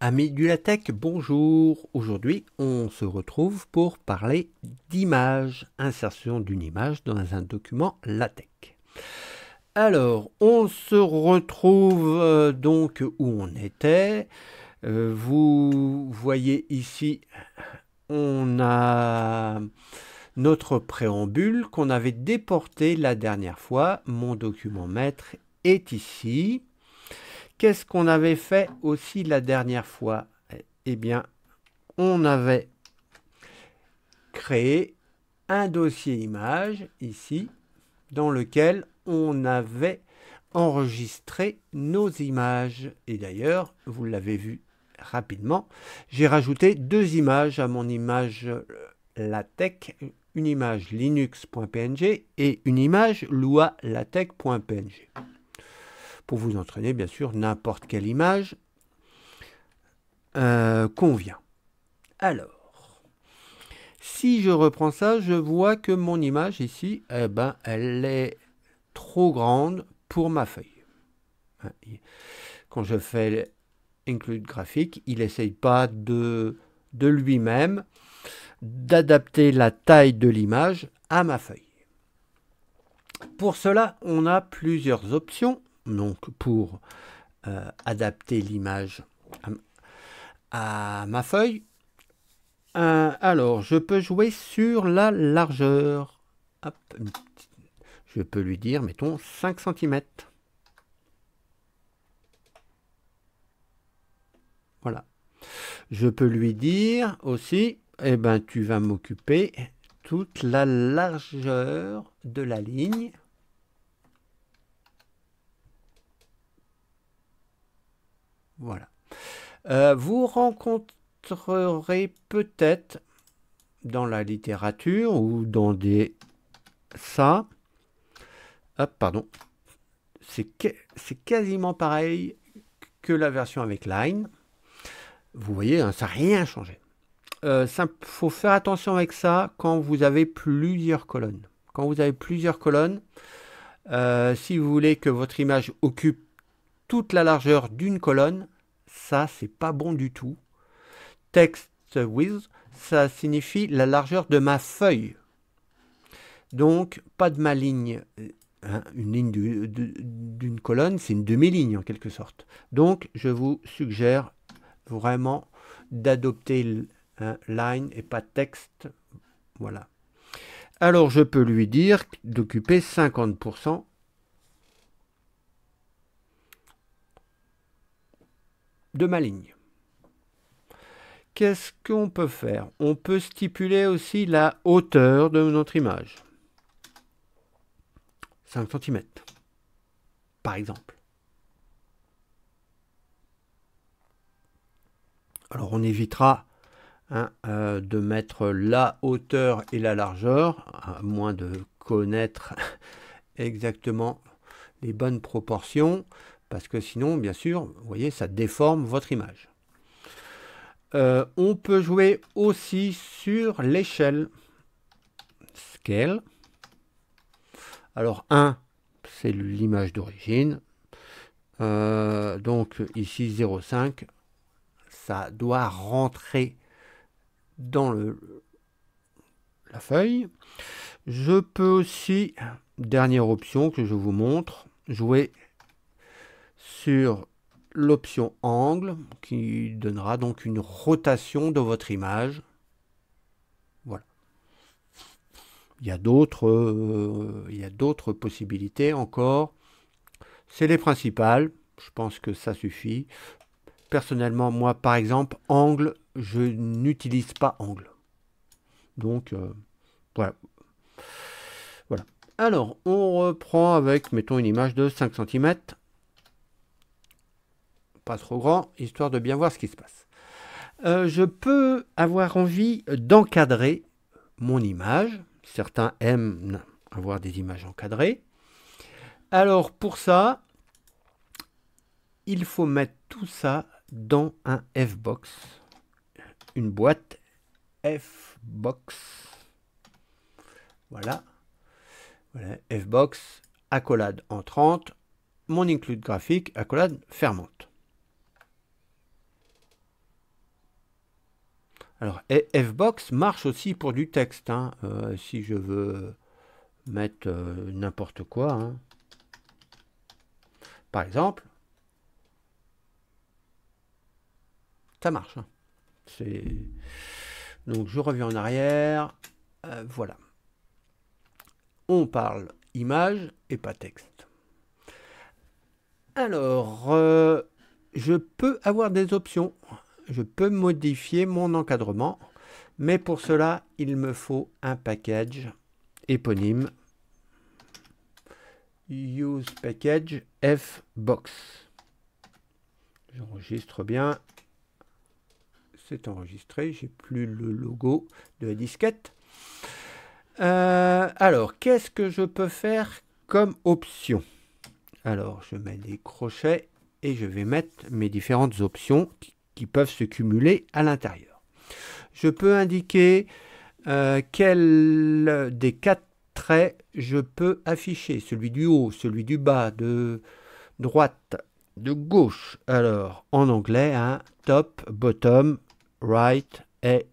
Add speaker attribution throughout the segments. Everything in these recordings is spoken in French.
Speaker 1: Amis du LaTeX, bonjour. Aujourd'hui, on se retrouve pour parler d'image, insertion d'une image dans un document LaTeX. Alors, on se retrouve donc où on était. Vous voyez ici, on a notre préambule qu'on avait déporté la dernière fois. Mon document maître est ici. Qu'est-ce qu'on avait fait aussi la dernière fois? Eh bien, on avait créé un dossier image ici dans lequel on avait enregistré nos images. Et d'ailleurs, vous l'avez vu rapidement, j'ai rajouté deux images à mon image LaTeX, une image linux.png et une image lua-latex.png. Pour vous entraîner, bien sûr, n'importe quelle image convient. Alors, si je reprends ça, je vois que mon image ici, eh ben, elle est trop grande pour ma feuille. Quand je fais include graphique, il n'essaye pas de lui-même d'adapter la taille de l'image à ma feuille. Pour cela, on a plusieurs options. Donc, pour adapter l'image à ma feuille, alors je peux jouer sur la largeur. Hop, je peux lui dire, mettons, 5 cm. Voilà. Je peux lui dire aussi, eh ben, tu vas m'occuper toute la largeur de la ligne. Voilà. Vous rencontrerez peut-être dans la littérature ou dans des... Ça, hop, pardon, c'est quasiment pareil que la version avec Line. Vous voyez, hein, ça n'a rien changé. Faut faire attention avec ça quand vous avez plusieurs colonnes. Quand vous avez plusieurs colonnes, si vous voulez que votre image occupe toute la largeur d'une colonne, ça, c'est pas bon du tout. Text width, ça signifie la largeur de ma feuille. Donc, pas de ma ligne. Hein, une ligne d'une colonne, c'est une demi-ligne en quelque sorte. Donc, je vous suggère vraiment d'adopter line et pas texte. Voilà. Alors, je peux lui dire d'occuper 50% de ma ligne. Qu'est-ce qu'on peut faire? On peut stipuler aussi la hauteur de notre image. 5 cm, par exemple. Alors, on évitera de mettre la hauteur et la largeur, à moins de connaître exactement les bonnes proportions, parce que sinon, bien sûr, vous voyez, ça déforme votre image. On peut jouer aussi sur l'échelle. Scale. Alors 1, c'est l'image d'origine. Donc ici 0,5, ça doit rentrer dans la feuille. Je peux aussi, dernière option que je vous montre, jouer sur l'option angle qui donnera donc une rotation de votre image. Voilà. Il y a d'autres possibilités encore. C'est les principales. Je pense que ça suffit. Personnellement, moi, par exemple, angle, je n'utilise pas angle. Donc, voilà. Voilà. Alors, on reprend avec, mettons, une image de 5 cm. Pas trop grand, histoire de bien voir ce qui se passe. Je peux avoir envie d'encadrer mon image. Certains aiment avoir des images encadrées. Alors, pour ça, il faut mettre tout ça dans un Fbox. Une boîte Fbox. Voilà. Voilà. Fbox, accolade entrante, mon include graphique, accolade fermante. Alors, fbox marche aussi pour du texte, hein. Si je veux mettre n'importe quoi, hein. Par exemple, ça marche, hein. Donc, je reviens en arrière. Voilà. On parle image et pas texte. Alors, je peux avoir des options. Je peux modifier mon encadrement. Mais pour cela, il me faut un package éponyme. Use package fbox. J'enregistre bien. C'est enregistré. J'ai plus le logo de la disquette. Alors, qu'est-ce que je peux faire comme option? Alors, je mets des crochets et je vais mettre mes différentes options qui peuvent se cumuler à l'intérieur. Je peux indiquer quel des 4 traits je peux afficher. Celui du haut, celui du bas, de droite, de gauche. Alors, en anglais, hein, top, bottom, right et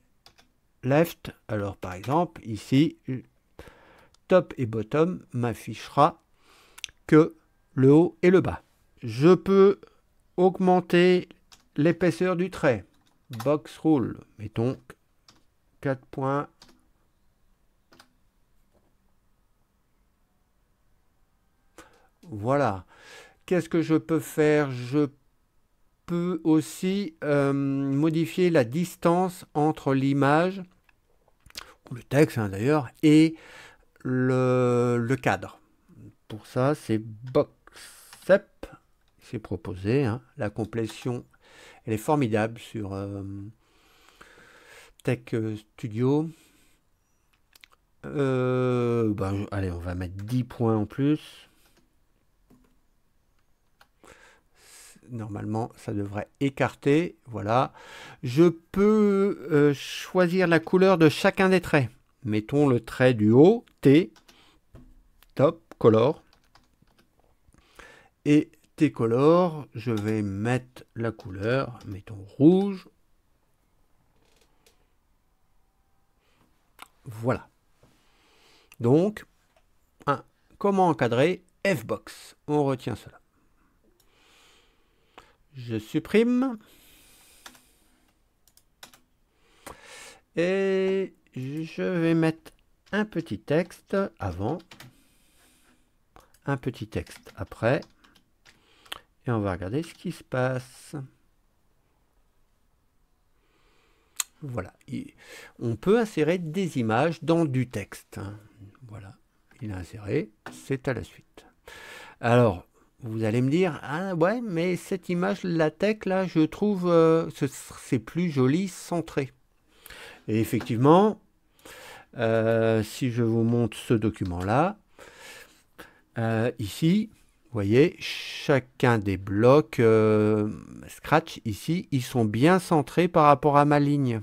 Speaker 1: left. Alors, par exemple, ici, top et bottom m'affichera que le haut et le bas. Je peux augmenter l'épaisseur du trait. Box rule, mettons 4 points. Voilà. Qu'est-ce que je peux faire? Je peux aussi modifier la distance entre l'image, ou le texte hein, d'ailleurs, et le cadre. Pour ça, c'est Boxep, c'est proposé. Hein. La complétion, elle est formidable sur Tech Studio. Allez, on va mettre 10 points en plus. Normalement, ça devrait écarter. Voilà. Je peux choisir la couleur de chacun des traits. Mettons le trait du haut, T, top, color. Et T color, je vais mettre la couleur, mettons rouge. Voilà. Donc, comment encadrer fbox? On retient cela. Je supprime. Et je vais mettre un petit texte avant, un petit texte après. Et on va regarder ce qui se passe. Voilà. On peut insérer des images dans du texte. Voilà. Il est inséré. C'est à la suite. Alors, vous allez me dire, ah ouais, mais cette image LaTeX, là, je trouve c'est plus joli centré. Et effectivement, si je vous montre ce document-là, ici, vous voyez, chacun des blocs Scratch, ici, ils sont bien centrés par rapport à ma ligne.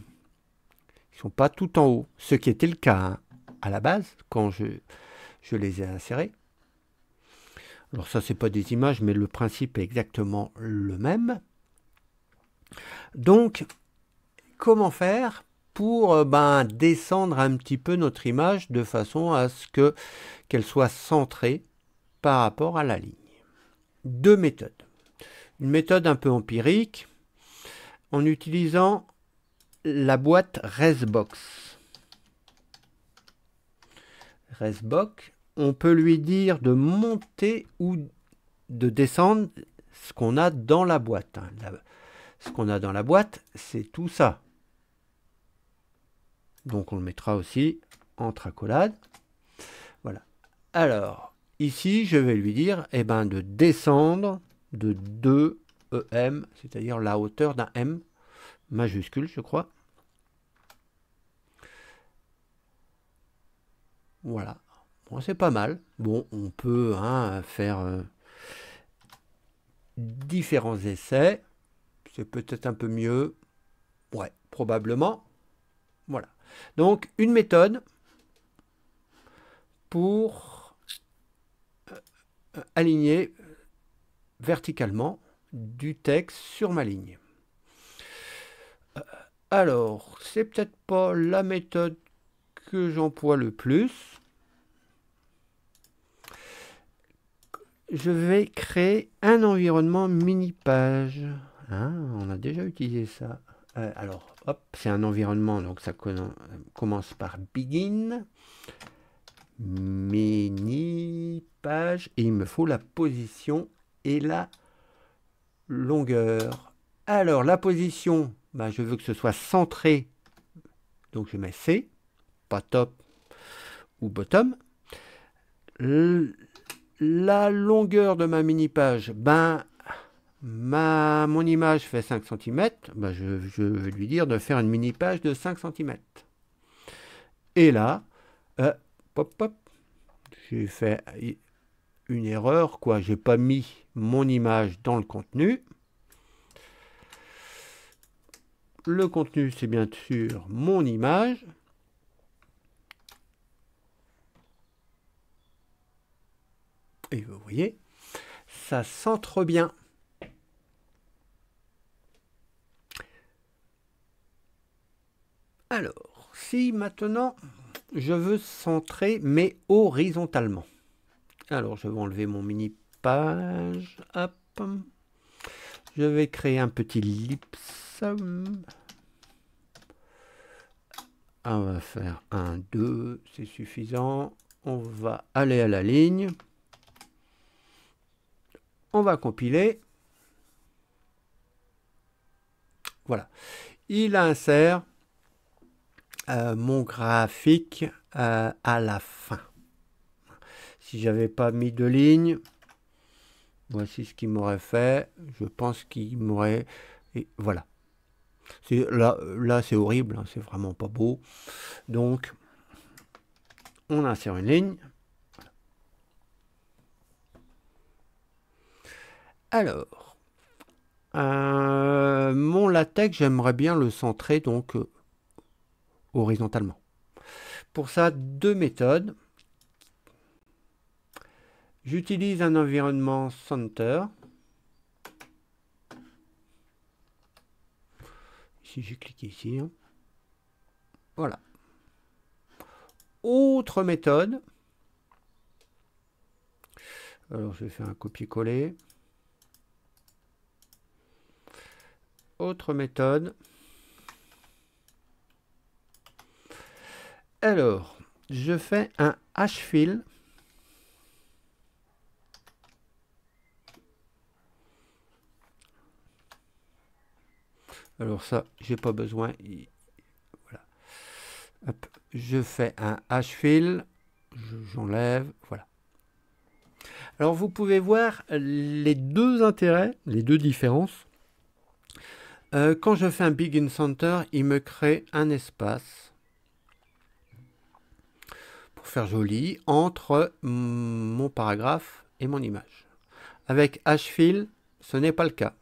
Speaker 1: Ils ne sont pas tout en haut, ce qui était le cas hein, à la base, quand je les ai insérés. Alors ça, c'est pas des images, mais le principe est exactement le même. Donc, comment faire pour descendre un petit peu notre image de façon à ce qu'elle soit centrée par rapport à la ligne? Deux méthodes. Une méthode un peu empirique, en utilisant la boîte Resbox. Resbox, on peut lui dire de monter ou de descendre ce qu'on a dans la boîte. Ce qu'on a dans la boîte, c'est tout ça. Donc on le mettra aussi entre accolades. Voilà. Alors, ici, je vais lui dire de descendre de 2 EM, c'est-à-dire la hauteur d'un M majuscule, je crois. Voilà. Bon, c'est pas mal. Bon, on peut faire différents essais. C'est peut-être un peu mieux. Ouais, probablement. Voilà. Donc, une méthode pour aligner verticalement du texte sur ma ligne. Alors, c'est peut-être pas la méthode que j'emploie le plus. Je vais créer un environnement mini-page. Hein, on a déjà utilisé ça. Alors, hop, c'est un environnement, donc ça commence par begin, mini-page, et il me faut la position et la longueur. Alors, la position, ben, je veux que ce soit centré, donc je mets C, pas top ou bottom. La longueur de ma mini-page, ben, mon image fait 5 cm, ben je vais lui dire de faire une mini-page de 5 cm. Et là, pop, pop, j'ai fait une erreur, quoi. J'ai pas mis mon image dans le contenu. Le contenu, c'est bien sûr mon image. Et vous voyez, ça centre bien. Alors, si maintenant je veux centrer, mais horizontalement. Alors, je vais enlever mon mini-page. Hop. Je vais créer un petit ellipse. On va faire 1, 2, c'est suffisant. On va aller à la ligne. On va compiler. Voilà. Il insère mon graphique à la fin. Si j'avais pas mis de ligne, voici ce qu'il m'aurait fait. Je pense qu'il m'aurait... Voilà. Là c'est horrible, hein, c'est vraiment pas beau. Donc, on insère une ligne. Alors, mon latex, j'aimerais bien le centrer donc horizontalement. Pour ça, deux méthodes. J'utilise un environnement center. Si j'ai cliqué ici, hein. Voilà. Autre méthode. Alors, je vais faire un copier-coller. Autre méthode. Alors, je fais un H-fill. Alors ça, j'ai pas besoin. Voilà. Hop, je fais un H-fill. J'enlève. Voilà. Alors, vous pouvez voir les deux intérêts, les deux différences. Quand je fais un begin center, il me crée un espace pour faire joli entre mon paragraphe et mon image. Avec H-fill, ce n'est pas le cas.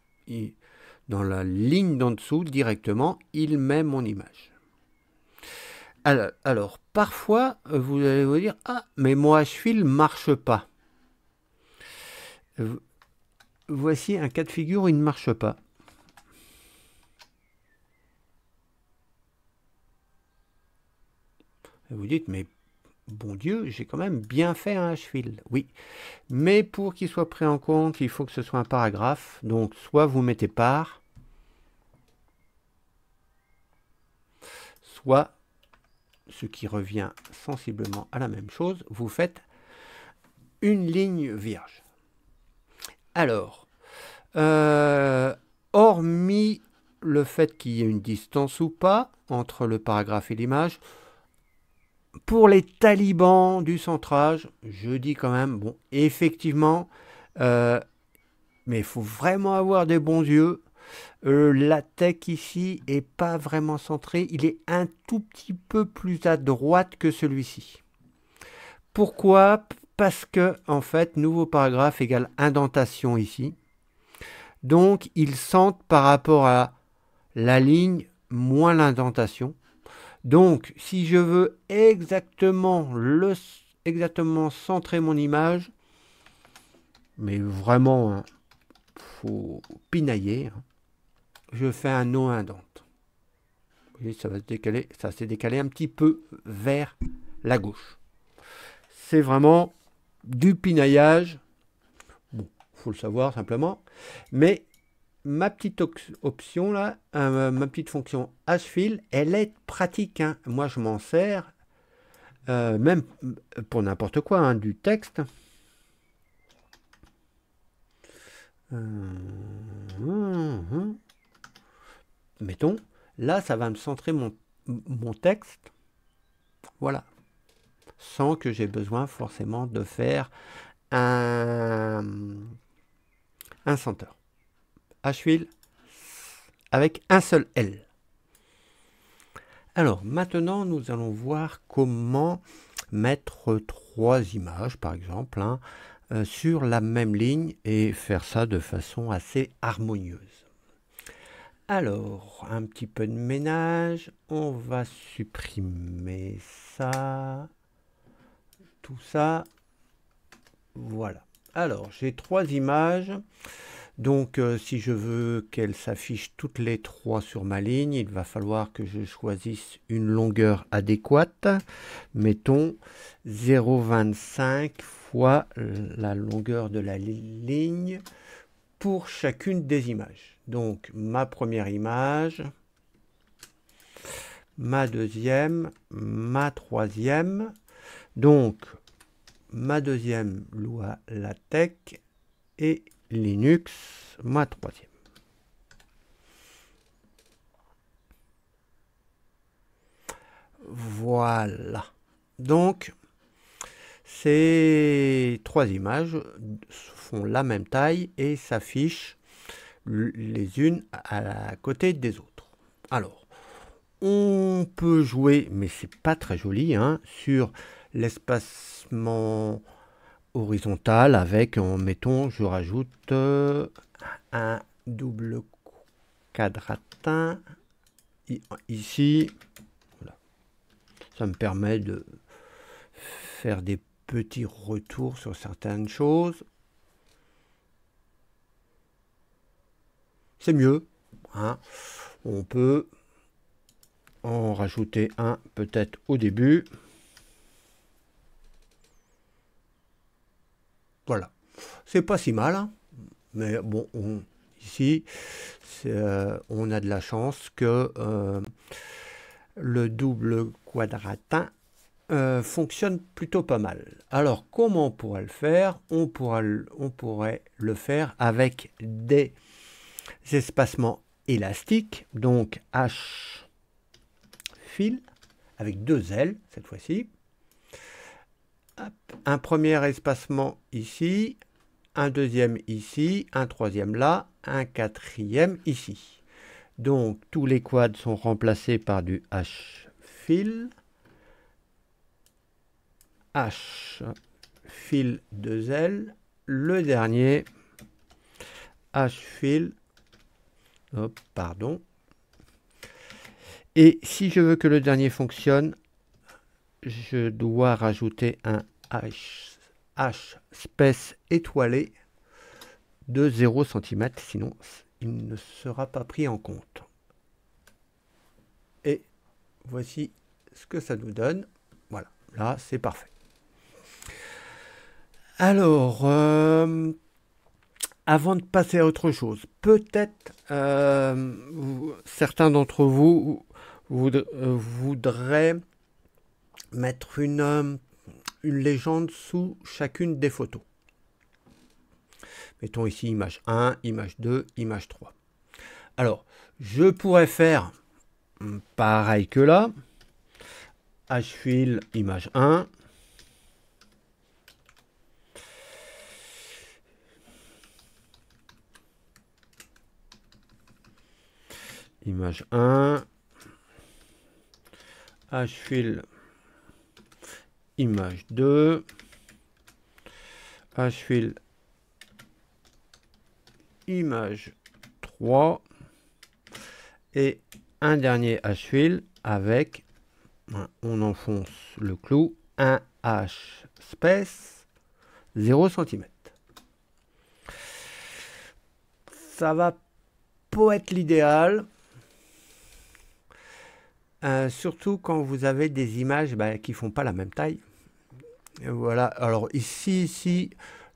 Speaker 1: Dans la ligne d'en dessous, directement, il met mon image. Alors, parfois, vous allez vous dire, ah, mais mon H-fill marche pas. Voici un cas de figure où il ne marche pas. Vous dites, mais bon Dieu, j'ai quand même bien fait un H-fill. Oui, mais pour qu'il soit pris en compte, il faut que ce soit un paragraphe. Donc, soit vous mettez par, soit, ce qui revient sensiblement à la même chose, vous faites une ligne vierge. Alors, hormis le fait qu'il y ait une distance ou pas entre le paragraphe et l'image, pour les talibans du centrage, je dis quand même, bon, effectivement, mais il faut vraiment avoir des bons yeux. La tech ici est pas vraiment centré, il est un tout petit peu plus à droite que celui-ci. Pourquoi? Parce que, en fait, nouveau paragraphe égale indentation ici. Donc, il centre par rapport à la ligne moins l'indentation. Donc, si je veux exactement centrer mon image, mais vraiment, hein, faut pinailler, hein, je fais un no indente. voyez, ça va se décaler, ça s'est décalé un petit peu vers la gauche. C'est vraiment du pinaillage. Bon, faut le savoir simplement. Mais ma petite option là, ma petite fonction hfill, elle est pratique, hein. Moi, je m'en sers même pour n'importe quoi, hein, du texte. Mettons, là, ça va me centrer mon texte. Voilà. Sans que j'ai besoin forcément de faire un center. Hfill avec un seul L. Alors, maintenant, nous allons voir comment mettre 3 images, par exemple, hein, sur la même ligne et faire ça de façon assez harmonieuse. Alors, un petit peu de ménage. On va supprimer ça. Tout ça. Voilà. Alors, j'ai 3 images. Donc, si je veux qu'elles s'affichent toutes les 3 sur ma ligne, il va falloir que je choisisse une longueur adéquate. Mettons 0,25 fois la longueur de la ligne pour chacune des images. Donc, ma première image, ma deuxième, ma troisième. Donc, ma deuxième, Lua LaTeX et Linux, ma troisième. Voilà. Donc, ces 3 images font la même taille et s'affichent les unes à côté des autres. Alors, on peut jouer, mais c'est pas très joli, hein, sur l'espacement horizontal avec, mettons, je rajoute un double quadratin ici. Voilà. Ça me permet de faire des petits retours sur certaines choses. C'est mieux, hein. On peut en rajouter un peut-être au début. Voilà, c'est pas si mal, hein. Mais bon, ici, on a de la chance que le double quadratin fonctionne plutôt pas mal. Alors, comment on pourrait le faire? On pourrait le faire avec des espacements élastiques, donc Hfill, avec 2 L cette fois-ci. Un premier espacement ici, un deuxième ici, un troisième là, un quatrième ici. Donc tous les quads sont remplacés par du Hfill. Hfill 2L. Le dernier, Hfill. Hop, pardon. Et si je veux que le dernier fonctionne, je dois rajouter un H space étoilé de 0 cm, sinon il ne sera pas pris en compte. Et voici ce que ça nous donne. Voilà, là c'est parfait. Alors, avant de passer à autre chose, peut-être certains d'entre vous voudraient mettre une légende sous chacune des photos. Mettons ici image 1, image 2, image 3. Alors, je pourrais faire pareil que là. Hfill image 1. Image 1. Hfill image 2. Hfill image 3. Et un dernier Hfill avec, on enfonce le clou, un H space 0 cm. Ça va pas être l'idéal. surtout quand vous avez des images qui font pas la même taille. Et voilà, alors ici,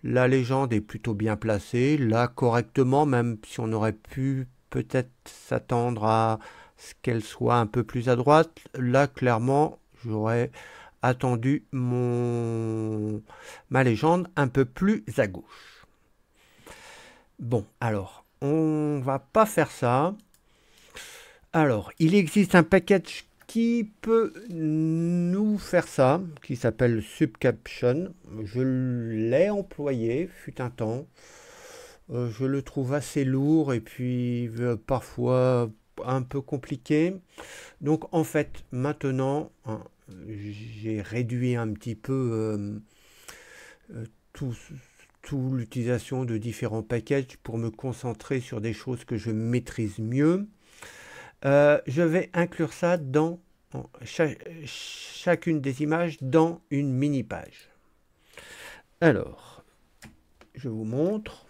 Speaker 1: la légende est plutôt bien placée, là correctement, même si on aurait pu peut-être s'attendre à ce qu'elle soit un peu plus à droite. Là, clairement, j'aurais attendu ma légende un peu plus à gauche. Bon, alors, on va pas faire ça. Alors, il existe un package qui peut nous faire ça, qui s'appelle Subcaption. Je l'ai employé, fut un temps. Je le trouve assez lourd et puis parfois un peu compliqué. Donc en fait, maintenant, hein, j'ai réduit un petit peu tout, l'utilisation de différents packages pour me concentrer sur des choses que je maîtrise mieux. Je vais inclure ça dans chacune des images dans une mini page. Alors, je vous montre.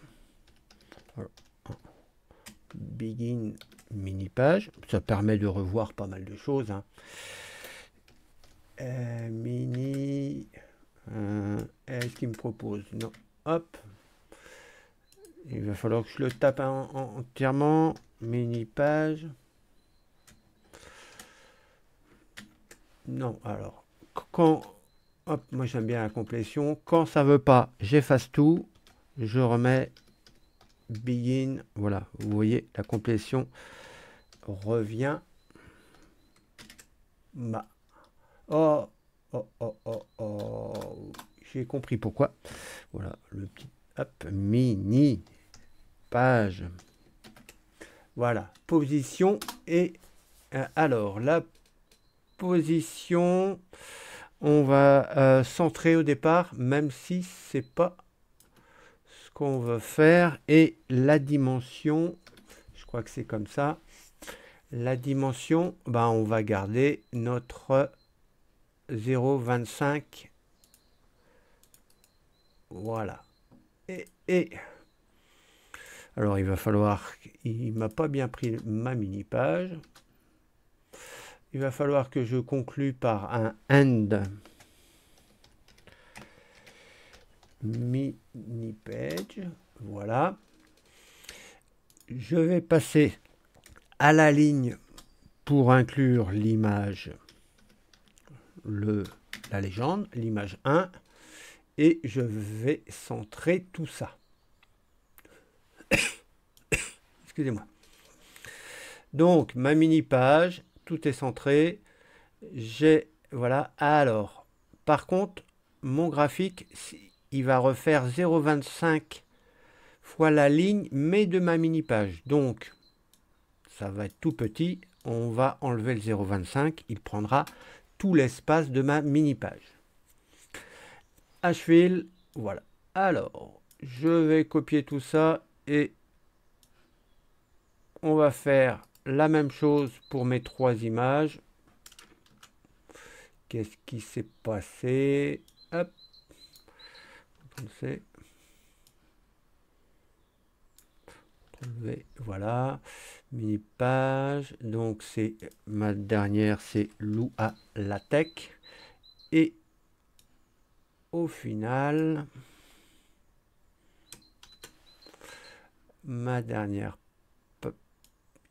Speaker 1: Begin mini page, ça permet de revoir pas mal de choses. Hein. Mini, est-ce qu'il me propose? Non, hop. Il va falloir que je le tape entièrement. Mini page. Non, alors, quand, hop, moi j'aime bien la complétion. Quand ça veut pas, j'efface tout. Je remets begin. Voilà, vous voyez, la complétion revient. Bah. Oh, oh, oh, oh, oh. J'ai compris pourquoi. Voilà, le petit, hop, mini page. Voilà, position et alors, la position, on va centrer au départ, même si c'est pas ce qu'on veut faire. Et la dimension, je crois que c'est comme ça. La dimension, on va garder notre 0,25. Voilà. Et alors, il va falloir... Il m'a pas bien pris ma mini page. Il va falloir que je conclue par un end mini page. Voilà. Je vais passer à la ligne pour inclure l'image, la légende, l'image 1. Et je vais centrer tout ça. Excusez-moi. Donc, ma mini page, tout est centré. Voilà. Alors, par contre, mon graphique, il va refaire 0,25 fois la ligne, mais de ma mini page. Donc, ça va être tout petit. On va enlever le 0,25. Il prendra tout l'espace de ma mini page. H-fill, voilà. Alors, je vais copier tout ça et on va faire la même chose pour mes 3 images. Qu'est-ce qui s'est passé? Hop. Voilà. Mini page. Donc, c'est ma dernière, c'est Lua LaTeX. Et au final, ma dernière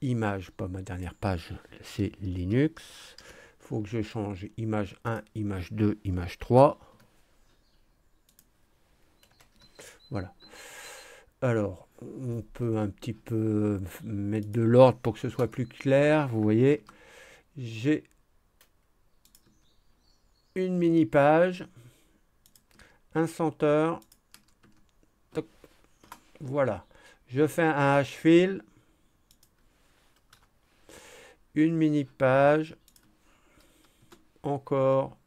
Speaker 1: image, pas ma dernière page, c'est Linux. Il faut que je change image 1, image 2, image 3. Voilà. Alors, on peut un petit peu mettre de l'ordre pour que ce soit plus clair. Vous voyez, j'ai une mini page, un centre. Voilà. Je fais un H-fill, une mini page, encore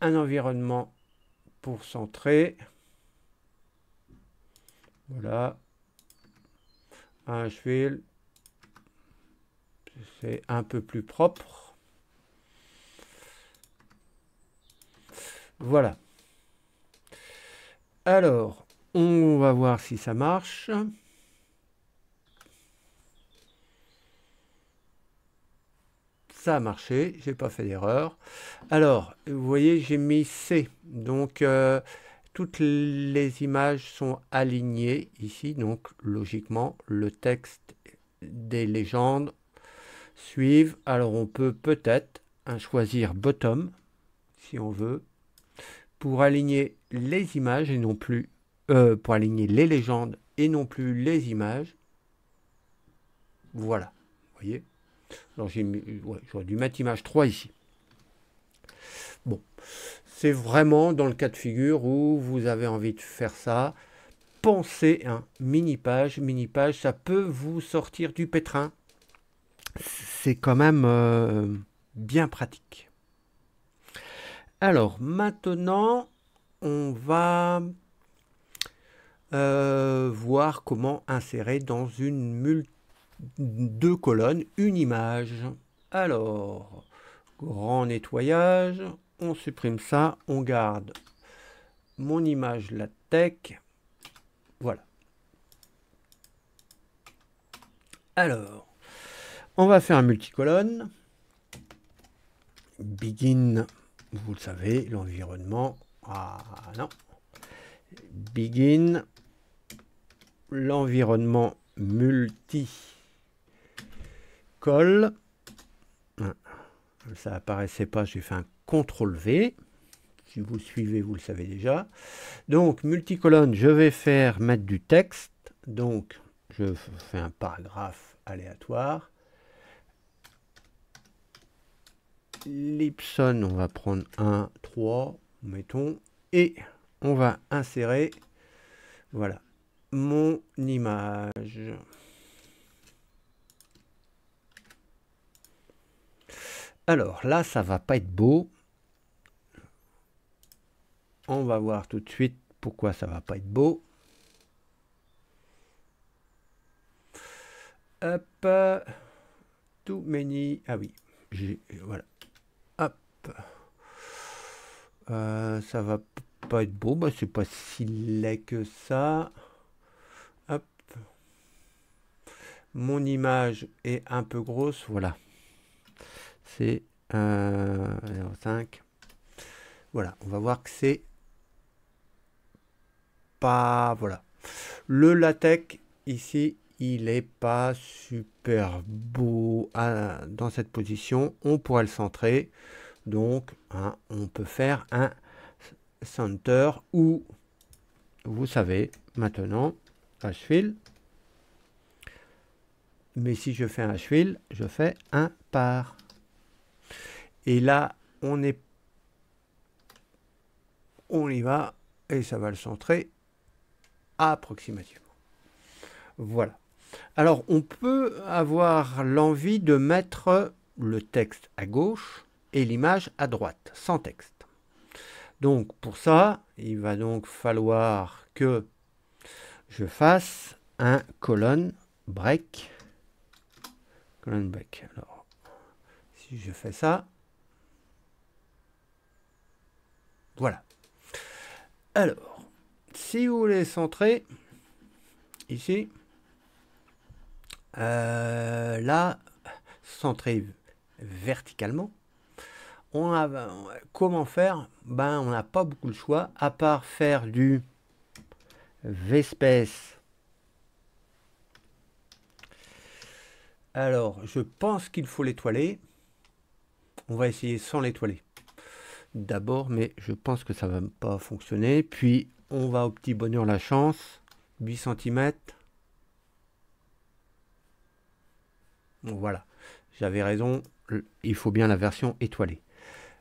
Speaker 1: un environnement pour centrer. Voilà. Un H-fill. C'est un peu plus propre. Voilà. Alors, on va voir si ça marche. ça a marché, j'ai pas fait d'erreur. Alors, vous voyez, j'ai mis C. Donc, toutes les images sont alignées ici. Donc, logiquement, le texte des légendes suivent. Alors, on peut peut-être choisir bottom, si on veut, pour aligner les images et non plus... pour aligner les légendes et non plus les images. Voilà, vous voyez. Alors, j'aurais dû mettre image 3 ici. Bon, c'est vraiment dans le cas de figure où vous avez envie de faire ça. Pensez un mini-page. Mini-page, ça peut vous sortir du pétrin. C'est quand même bien pratique. Alors, maintenant, on va voir comment insérer dans deux colonnes une image. Alors, grand nettoyage, on supprime ça, on garde mon image LaTeX. Voilà. Alors, on va faire un multicolonne. Begin, vous le savez, l'environnement. Ah non. Begin, l'environnement multi-col. Ça apparaissait pas, j'ai fait un CTRL V. Si vous suivez, vous le savez déjà. Donc, multicolonne, je vais mettre du texte. Donc, je fais un paragraphe aléatoire. L'Ipson, on va prendre 1, 3, mettons. Et on va insérer, voilà, mon image. Alors, là, ça va pas être beau. On va voir tout de suite pourquoi ça va pas être beau. Hop. Too many. Ah oui. Voilà. Hop. Ça va pas être beau. Bah, c'est pas si laid que ça. Hop. Mon image est un peu grosse. Voilà. C'est 5. Voilà. On va voir que c'est pas... Voilà. Le LaTeX, ici, il n'est pas super beau dans cette position. On pourrait le centrer. Donc, hein, on peut faire un center ou, vous savez, maintenant, H-fill. Mais si je fais un H-fill, je fais un par. Et là, on y va et ça va le centrer approximativement. Voilà. Alors, on peut avoir l'envie de mettre le texte à gauche et l'image à droite, sans texte. Donc, pour ça, il va donc falloir que je fasse un colonne break. Colonne break. Alors, si je fais ça, voilà. Alors, si vous voulez centrer, ici, là, centrer verticalement, comment faire? Ben, on n'a pas beaucoup de choix, à part faire du VSpace. Alors, je pense qu'il faut l'étoiler. On va essayer sans l'étoiler d'abord, mais je pense que ça va pas fonctionner. Puis, on va au petit bonheur la chance. 8 cm. Bon, voilà. J'avais raison. Il faut bien la version étoilée.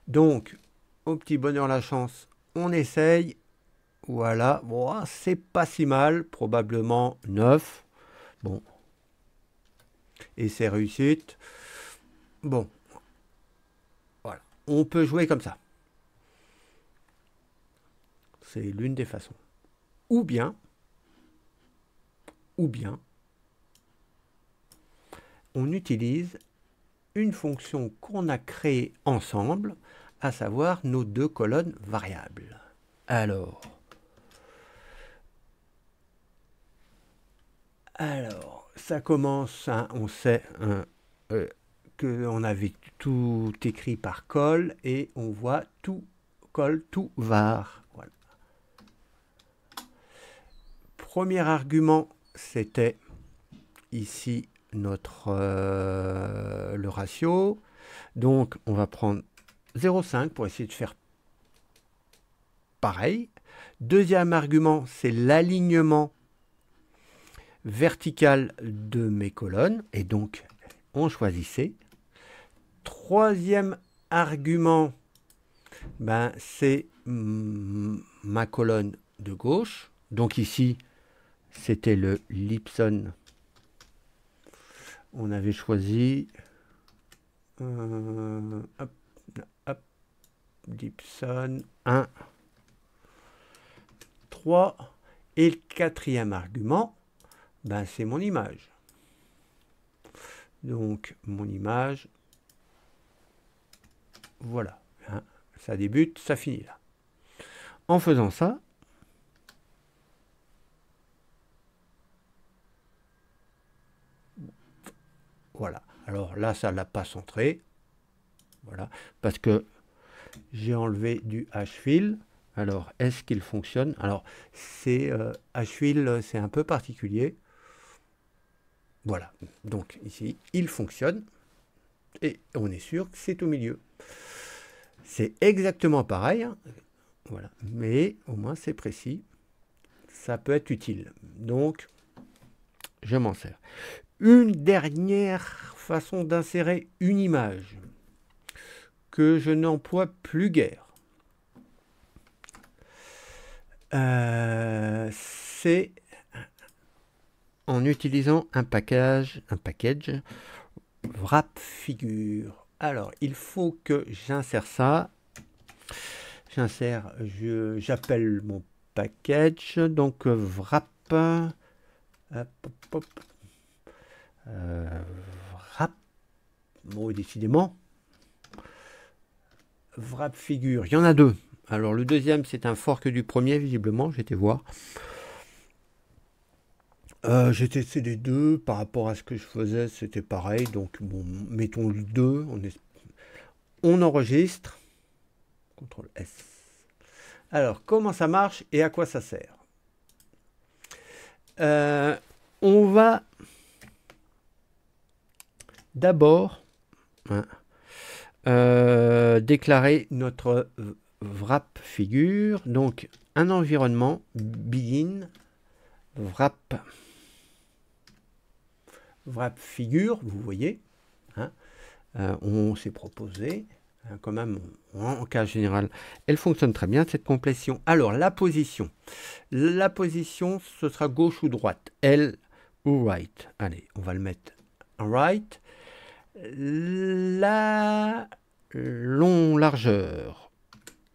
Speaker 1: Donc, au petit bonheur la chance, on essaye. Voilà. Bon, c'est pas si mal. Probablement 9. Bon. Et c'est réussite. Bon. Voilà. On peut jouer comme ça. C'est l'une des façons. Ou bien, on utilise une fonction qu'on a créée ensemble, à savoir nos deux colonnes variables. Alors, ça commence, hein, on sait, qu'on avait tout écrit par col et on voit tout col, tout var. Voilà. Premier argument, c'était ici notre le ratio. Donc on va prendre 0,5 pour essayer de faire pareil. Deuxième argument, c'est l'alignement vertical de mes colonnes. Et donc, on choisissait. Troisième argument, ben, c'est ma colonne de gauche. Donc ici, c'était le Lipson. On avait choisi hop, hop, Lipson 1, 3. Et le quatrième argument, ben, c'est mon image. Donc, mon image, voilà. Hein, ça débute, ça finit là. En faisant ça, voilà. Alors là, ça ne l'a pas centré. Voilà. Parce que j'ai enlevé du H-fill. Alors, est-ce qu'il fonctionne? Alors, c'est H-fill, c'est un peu particulier. Voilà. Donc, ici, il fonctionne. Et on est sûr que c'est au milieu. C'est exactement pareil. Hein. Voilà. Mais au moins, c'est précis. Ça peut être utile. Donc, je m'en sers. Une dernière façon d'insérer une image que je n'emploie plus guère. C'est en utilisant un package wrap figure. Alors, il faut que j'insère ça. J'appelle mon package, donc wrap. Hop, hop, hop. Wrap. Bon, décidément. Wrap figure. Il y en a deux. Alors, le deuxième, c'est un fork du premier, visiblement. J'ai été voir. J'ai testé les deux. Par rapport à ce que je faisais, c'était pareil. Donc, bon, mettons le 2. On enregistre. CTRL S. Alors, comment ça marche et à quoi ça sert? On va d'abord déclarer notre wrap figure. Donc, un environnement begin wrap figure, vous voyez. Hein, on s'est proposé. Quand même, en cas général, elle fonctionne très bien, cette complétion. Alors, la position, ce sera gauche ou droite, L ou right. Allez, on va le mettre right. La largeur,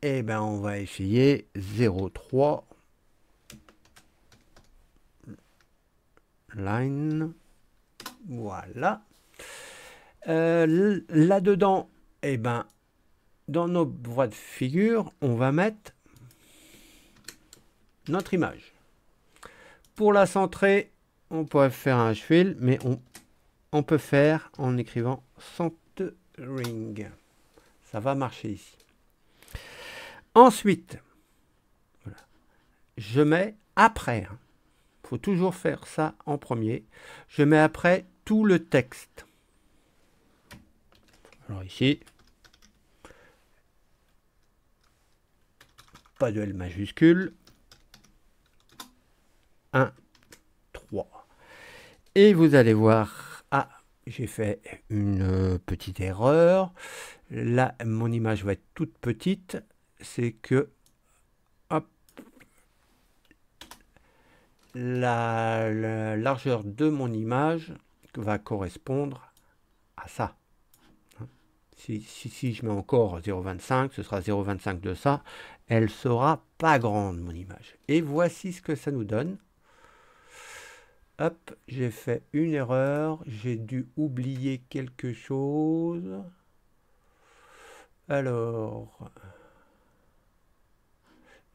Speaker 1: eh ben, on va essayer 0,3 line. Voilà. Là-dedans, eh ben, dans nos voies de figure, on va mettre notre image. Pour la centrer, on pourrait faire un H-fill, mais on peut faire en écrivant centering. Ça va marcher ici. Ensuite, voilà, je mets après. Il faut toujours faire ça en premier. Je mets après tout le texte. Alors ici, pas de L majuscule. 1, 3. Et vous allez voir, ah, j'ai fait une petite erreur. Là, mon image va être toute petite. C'est que, hop, la largeur de mon image va correspondre à ça. Si je mets encore 0,25, ce sera 0,25 de ça. Elle sera pas grande, mon image. Et voici ce que ça nous donne. Hop, j'ai fait une erreur. J'ai dû oublier quelque chose. Alors,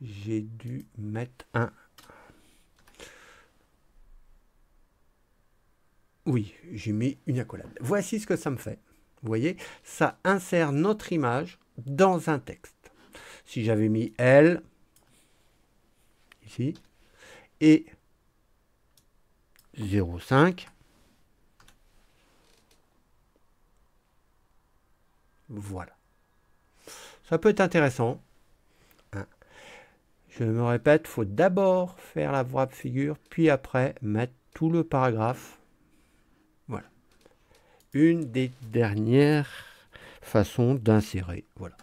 Speaker 1: j'ai dû mettre un... Oui, j'ai mis une accolade. Voici ce que ça me fait. Vous voyez, ça insère notre image dans un texte. Si j'avais mis L, ici, et 0,5, voilà. Ça peut être intéressant. Je me répète, il faut d'abord faire la wrap figure, puis après mettre tout le paragraphe. Voilà. Une des dernières façons d'insérer. Voilà.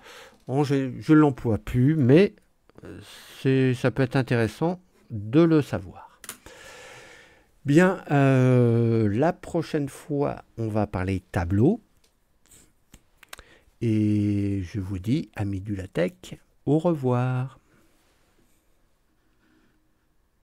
Speaker 1: Bon, je ne l'emploie plus, mais ça peut être intéressant de le savoir. Bien, la prochaine fois, on va parler tableau. Et je vous dis, amis du LaTeX, au revoir.